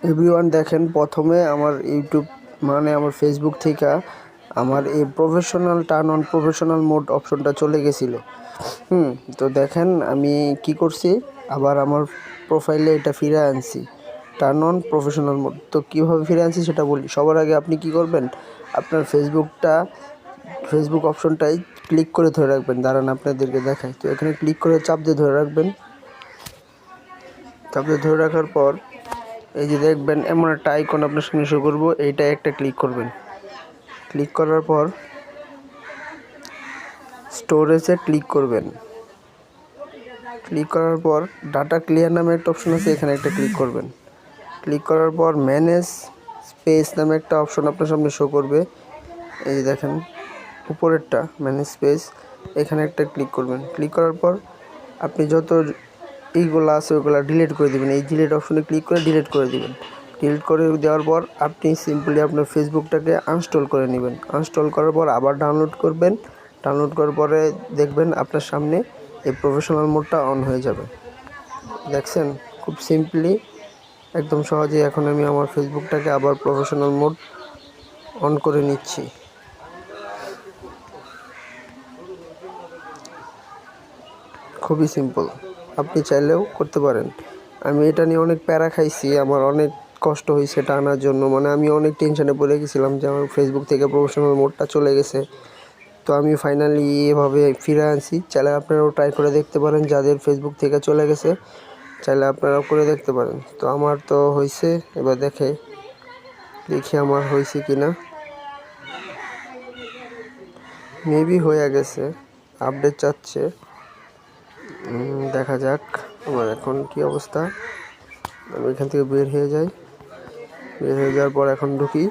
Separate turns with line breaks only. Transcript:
Everyone দেখেন, প্রথমে আমার ইউটিউব মানে আমার ফেসবুক থেকে আমার এই professional turn on professional mode অপশনটা চলে গেছিলো। তো দেখেন আমি কি করছি, আবার আমার প্রোফাইলে এটা ফিরে আনছি টার্ন অন প্রফেশনাল মোড। তো কীভাবে ফিরে আনছি সেটা বলি। সবার আগে আপনি কি করবেন, আপনার ফেসবুক অপশনটাই ক্লিক করে ধরে রাখবেন। দাঁড়ান আপনাদেরকে দেখাই। তো এখানে ক্লিক করে চাপ দিয়ে ধরে রাখবেন। চাপ দিয়ে ধরে রাখার পর এই যে দেখবেন এমন একটা আইকন আপনার সামনে শো করবো, এইটা একটা ক্লিক করবেন। ক্লিক করার পর স্টোরেজে ক্লিক করবেন। ক্লিক করার পর ডাটা ক্লিয়ার নামে একটা অপশন আছে, এখানে একটা ক্লিক করবেন। ক্লিক করার পর ম্যানেজ স্পেস নামে একটা অপশন আপনার সামনে শো করবে। এই যে দেখেন উপরেরটা ম্যানেজ স্পেস, এখানে একটা ক্লিক করবেন। ক্লিক করার পর আপনি যত এইগুলো আছে ওইগুলো ডিলিট করে দেবেন। এই ডিলিট অপশনে ক্লিক করে ডিলিট করে দেবেন। ডিলিট করে দেওয়ার পর আপনি সিম্পলি আপনার ফেসবুকটাকে আনইনস্টল করে নেবেন। আনইনস্টল করার পর আবার ডাউনলোড করবেন। ডাউনলোড করার পরে দেখবেন আপনার সামনে এই প্রফেশনাল মোডটা অন হয়ে যাবে। দেখছেন খুব সিম্পলি, একদম সহজেই এখন আমি আমার ফেসবুকটাকে আবার প্রফেশনাল মোড অন করে নিচ্ছি। খুবই সিম্পল, আপনি চাইলেও করতে পারেন। আমি এটা নিয়ে অনেক প্যারা খাইছি, আমার অনেক কষ্ট হয়েছে এটা আনার জন্য। মানে আমি অনেক টেনশনে পড়ে গেছিলাম যে আমার ফেসবুক থেকে প্রফেশনাল মোডটা চলে গেছে। তো আমি ফাইনালি এভাবে ফিরে আনছি। চাইলে আপনারাও ট্রাই করে দেখতে পারেন, যাদের ফেসবুক থেকে চলে গেছে চাইলে আপনারাও করে দেখতে পারেন। তো আমার তো হয়েছে, এবার দেখি আমার হয়েছে কি না। মেবি হয়ে গেছে, আপডেট চাচ্ছে। দেখা যাক আমার এখন কি অবস্থা। আমি এখান থেকে বের হয়ে যাই। বের হয়ে যাওয়ার পর এখন ঢুকি।